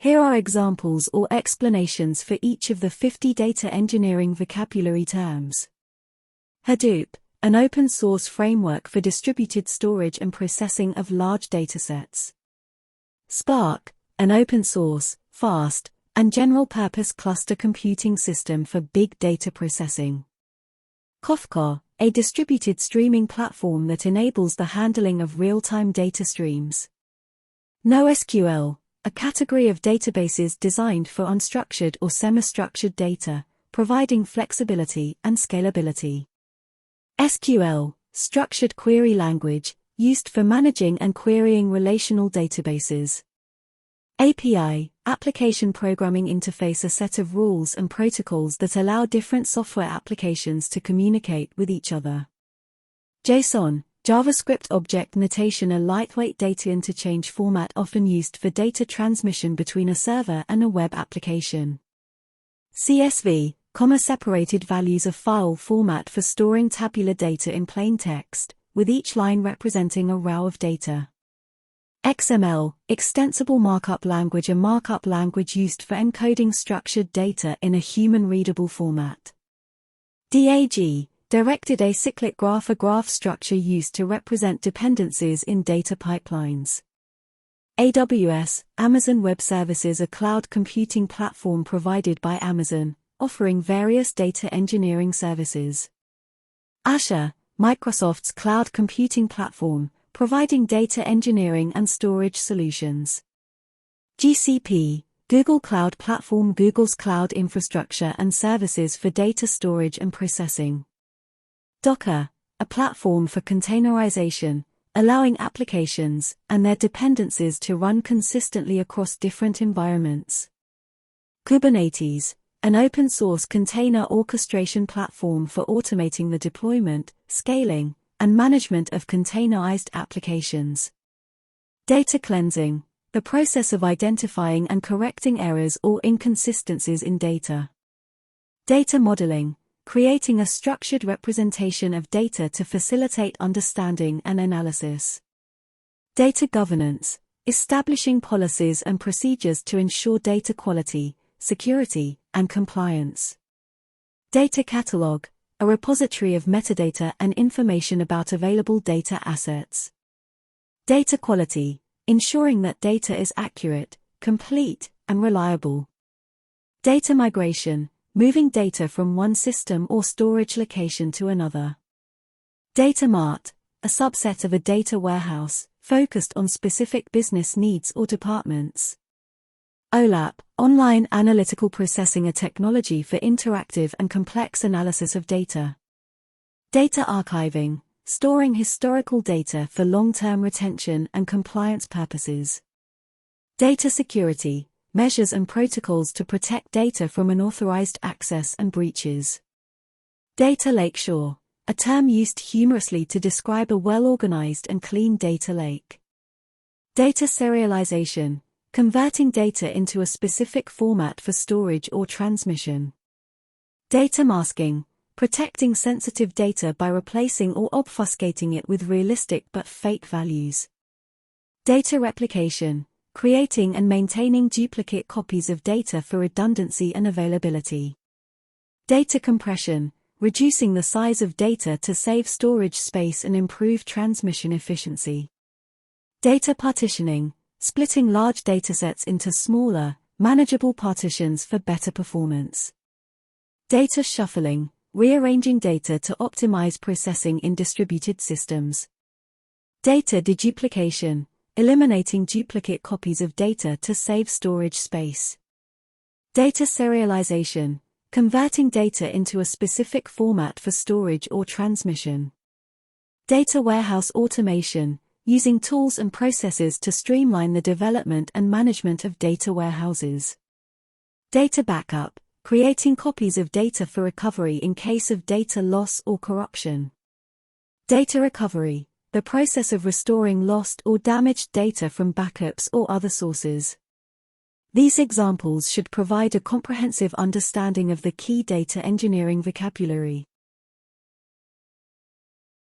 Here are examples or explanations for each of the 50 data engineering vocabulary terms. Hadoop, an open-source framework for distributed storage and processing of large datasets. Spark, an open-source, fast, and general-purpose cluster computing system for big data processing. Kafka, a distributed streaming platform that enables the handling of real-time data streams. NoSQL, a category of databases designed for unstructured or semi-structured data, providing flexibility and scalability. SQL, structured query language, used for managing and querying relational databases. API, application programming interface, a set of rules and protocols that allow different software applications to communicate with each other. JSON, JavaScript Object Notation, a lightweight data interchange format often used for data transmission between a server and a web application. CSV, comma-separated values, a file format for storing tabular data in plain text, with each line representing a row of data. XML, extensible markup language, a markup language used for encoding structured data in a human-readable format. DAG, directed acyclic graph, a graph structure used to represent dependencies in data pipelines. AWS, Amazon Web Services, a cloud computing platform provided by Amazon, offering various data engineering services. Azure, Microsoft's cloud computing platform, providing data engineering and storage solutions. GCP, Google Cloud Platform, Google's cloud infrastructure and services for data storage and processing. Docker, a platform for containerization, allowing applications and their dependencies to run consistently across different environments. Kubernetes, an open-source container orchestration platform for automating the deployment, scaling, and management of containerized applications. Data cleansing, the process of identifying and correcting errors or inconsistencies in data. Data modeling, creating a structured representation of data to facilitate understanding and analysis. Data governance, establishing policies and procedures to ensure data quality, security, and compliance. Data catalog, a repository of metadata and information about available data assets. Data quality, ensuring that data is accurate, complete, and reliable. Data migration, moving data from one system or storage location to another. Data mart, a subset of a data warehouse, focused on specific business needs or departments. OLAP, online analytical processing, a technology for interactive and complex analysis of data. Data archiving, storing historical data for long-term retention and compliance purposes. Data security, measures and protocols to protect data from unauthorized access and breaches. Data lakeshore, a term used humorously to describe a well-organized and clean data lake. Data serialization, converting data into a specific format for storage or transmission. Data masking, protecting sensitive data by replacing or obfuscating it with realistic but fake values. Data replication, creating and maintaining duplicate copies of data for redundancy and availability. Data compression, reducing the size of data to save storage space and improve transmission efficiency. Data partitioning, splitting large datasets into smaller, manageable partitions for better performance. Data shuffling, rearranging data to optimize processing in distributed systems. Data deduplication, eliminating duplicate copies of data to save storage space. Data serialization, converting data into a specific format for storage or transmission. Data warehouse automation, using tools and processes to streamline the development and management of data warehouses. Data backup, creating copies of data for recovery in case of data loss or corruption. Data recovery, the process of restoring lost or damaged data from backups or other sources. These examples should provide a comprehensive understanding of the key data engineering vocabulary.